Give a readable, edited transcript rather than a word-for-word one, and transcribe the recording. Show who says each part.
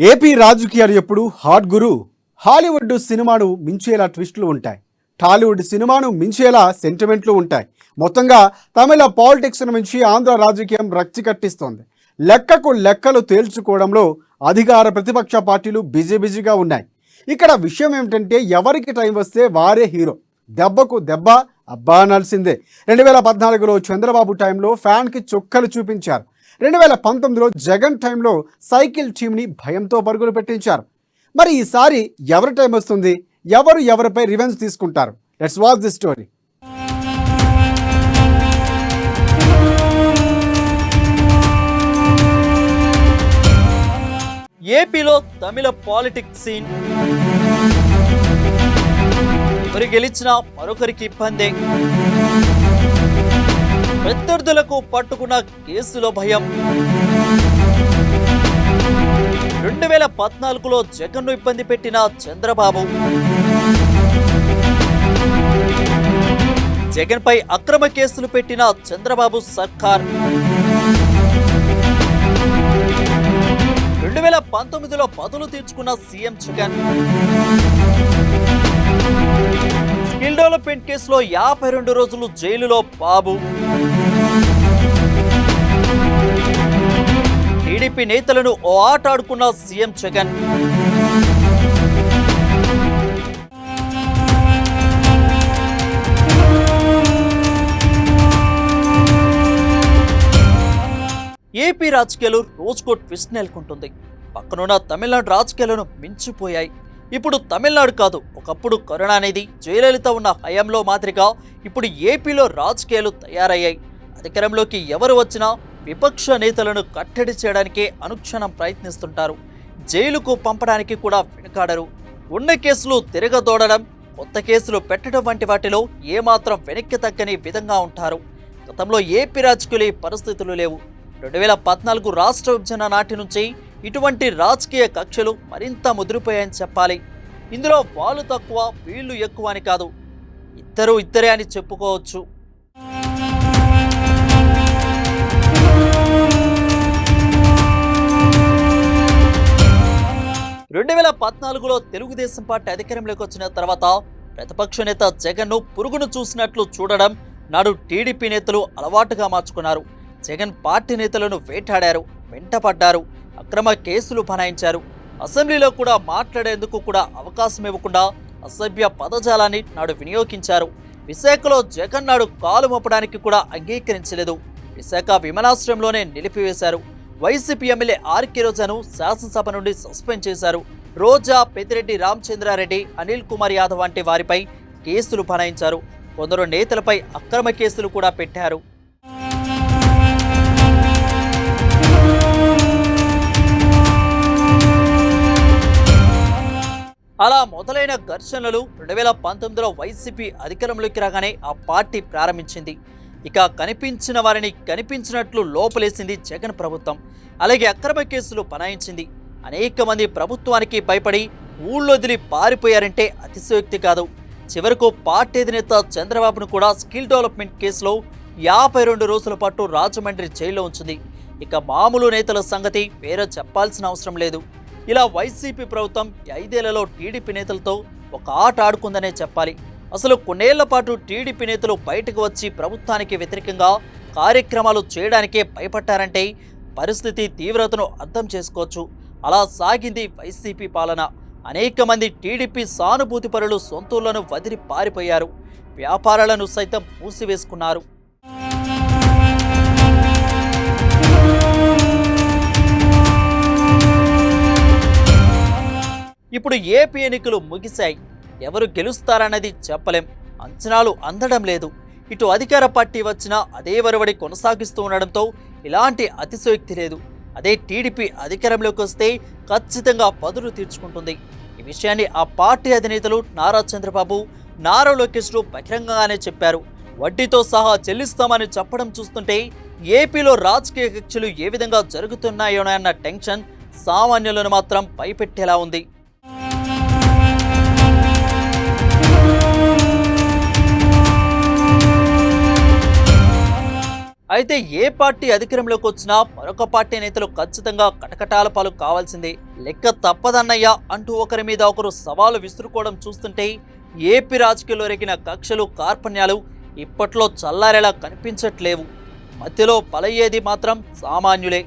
Speaker 1: AP రాజకీయాలు ఎప్పుడు hot గురు. Hollywood సినిమాను మించేలా ట్విస్టులు ఉంటాయి, టాలీవుడ్ సినిమాను మించేలా సెంటిమెంట్లు ఉంటాయి. మొత్తంగా తమిళ పాలిటిక్స్ను మించి ఆంధ్ర రాజకీయం రక్తి కట్టిస్తోంది. లెక్కకు లెక్కలు తేల్చుకోవడంలో అధికార ప్రతిపక్ష పార్టీలు బిజీగా ఉన్నాయి. ఇక్కడ విషయం ఏమిటంటే ఎవరికి టైం వస్తే వారే హీరో, దెబ్బకు దెబ్బ అబ్బా అనాల్సిందే. 2014లో చంద్రబాబు టైంలో ఫ్యాన్కి చుక్కలు చూపించారు. 2019లో జగన్ టైంలో సైకిల్ టీంని భయంతో పరుగులు పెట్టించారు. మరి ఈసారి ఎవరి టైం వస్తుంది? ఎవరు ఎవరిపై రివెంజ్ తీసుకుంటారు? Let's watch the story.
Speaker 2: ఏపీలో తమిళ పాలిటిక్స్ సీన్ ఒకరు గెలిచినా మరొకరికి ఇబ్బందే. ప్రత్యర్థులకు పట్టుకున్న కేసులో భయం. 2014లో జగన్ను ఇబ్బంది పెట్టిన చంద్రబాబు, జగన్పై అక్రమ కేసులు పెట్టిన చంద్రబాబు సర్కార్, 2019లో పదులు తీర్చుకున్న సీఎం జగన్, స్కిల్ డెవలప్మెంట్ కేసులో 52 రోజులు జైలులో బాబు, టీడీపీ నేతలను ఓ ఆట ఆడుకున్న సీఎం జగన్, ఏపీ రాజకీయాలు రోజుకో ట్విస్ట్ నెలకొంటుంది. పక్కనున్న తమిళనాడు రాజకీయాలను మించిపోయాయి. ఇప్పుడు తమిళనాడు కాదు, ఒకప్పుడు కరోనా అనేది జయలలిత ఉన్న హయాంలో మాదిరిగా ఇప్పుడు ఏపీలో రాజకీయాలు తయారయ్యాయి. అధికారంలోకి ఎవరు వచ్చినా విపక్ష నేతలను కట్టడి చేయడానికే అనుక్షణం ప్రయత్నిస్తుంటారు. జైలుకు పంపడానికి కూడా వెనుకాడరు. ఉన్న కేసులు తిరగదోడడం, కొత్త కేసులు పెట్టడం వంటి వాటిలో ఏమాత్రం వెనక్కి తగ్గని విధంగా ఉంటారు. గతంలో ఏపీ రాజకీయాలు ఈ పరిస్థితులు లేవు. 2014 రాష్ట్ర విభజన నాటి నుంచి ఇటువంటి రాజకీయ కక్షలు మరింత ముదిరిపోయాయని చెప్పాలి. ఇందులో వాళ్ళు తక్కువ వీళ్ళు ఎక్కువ అని కాదు, ఇద్దరు ఇద్దరే అని చెప్పుకోవచ్చు. 2014లో తెలుగుదేశం పార్టీ అధికారంలోకి వచ్చిన తర్వాత ప్రతిపక్ష నేత జగన్ను పురుగును చూసినట్లు చూడడం నాడు టీడీపీ నేతలు అలవాటుగా మార్చుకున్నారు. జగన్ పార్టీ నేతలను వేటాడారు, వెంటపడ్డారు, అక్రమ కేసులు బనాయించారు. అసెంబ్లీలో కూడా మాట్లాడేందుకు కూడా అవకాశం ఇవ్వకుండా అసభ్య పదజాలాన్ని నాడు వినియోగించారు. విశాఖలో జగన్ నాడు కాలు మోపడానికి కూడా అంగీకరించలేదు. విశాఖ విమానాశ్రయంలోనే నిలిపివేశారు. వైసీపీ ఎమ్మెల్యే ఆర్కే రోజాను శాసనసభ నుండి సస్పెండ్ చేశారు. రోజా, పెద్దిరెడ్డి రామచంద్రారెడ్డి, అనిల్ కుమార్ యాదవ్ వంటి వారిపై కేసులు బనాయించారు. కొందరు నేతలపై అక్రమ కేసులు కూడా పెట్టారు. అలా మొదలైన ఘర్షణలు 2019లో వైసీపీ అధికారంలోకి రాగానే ఆ పార్టీ ప్రారంభించింది. ఇక కనిపించిన వారిని కనిపించినట్లు లోపలేసింది జగన్ ప్రభుత్వం. అలాగే అక్రమ కేసులు బనాయించింది. అనేక మంది ప్రభుత్వానికి భయపడి ఊళ్ళొదిలి పారిపోయారంటే అతిశయోక్తి కాదు. చివరకు పార్టీ అధినేత చంద్రబాబును కూడా స్కిల్ డెవలప్మెంట్ కేసులో 52 రోజుల పాటు రాజమండ్రి జైల్లో ఉంచింది. ఇక మామూలు నేతల సంగతి వేరే చెప్పాల్సిన అవసరం లేదు. ఇలా వైసీపీ ప్రభుత్వం 5 ఏళ్లలో టీడీపీ నేతలతో ఒక ఆట ఆడుకుందనే చెప్పాలి. అసలు కొన్నేళ్ల పాటు టీడీపీ నేతలు బయటకు వచ్చి ప్రభుత్వానికి వ్యతిరేకంగా కార్యక్రమాలు చేయడానికే భయపడ్డారంటే పరిస్థితి తీవ్రతను అర్థం చేసుకోవచ్చు. అలా సాగింది వైసీపీ పాలన. అనేక మంది టీడీపీ సానుభూతి పరులు సొంతూళ్లను వదిలి పారిపోయారు. వ్యాపారాలను సైతం మూసివేసుకున్నారు. ఇప్పుడు ఏపీ ఎన్నికలు ముగిశాయి. ఎవరు గెలుస్తారన్నది చెప్పలేం. అంచనాలు అందడం లేదు. ఇటు అధికార పార్టీ వచ్చినా అదే వరవడి కొనసాగిస్తూ ఉండడంతో ఇలాంటి అతిశయోక్తి లేదు. అదే టీడీపీ అధికారంలోకి వస్తే ఖచ్చితంగా పదులు తీర్చుకుంటుంది. ఈ విషయాన్ని ఆ పార్టీ అధినేతలు నారా చంద్రబాబు, నారా లోకేష్లు బహిరంగంగానే చెప్పారు. వడ్డీతో సహా చెల్లిస్తామని చెప్పడం చూస్తుంటే ఏపీలో రాజకీయ కక్షలు ఏ విధంగా జరుగుతున్నాయోనన్న టెన్షన్ సామాన్యులను మాత్రం భయపెట్టేలా ఉంది. అయితే ఏ పార్టీ అధికారంలోకి వచ్చినా మరొక పార్టీ నేతలు ఖచ్చితంగా కటకటాల పాలు కావాల్సిందే. లెక్క తప్పదన్నయ్య అంటూ ఒకరి మీద ఒకరు సవాలు విసురుకోవడం చూస్తుంటే ఏపీ రాజకీయాల్లో రేగిన కక్షలు కార్పణ్యాలు ఇప్పట్లో చల్లారేలా కనిపించట్లేవు. మధ్యలో బలయ్యేది మాత్రం సామాన్యులే.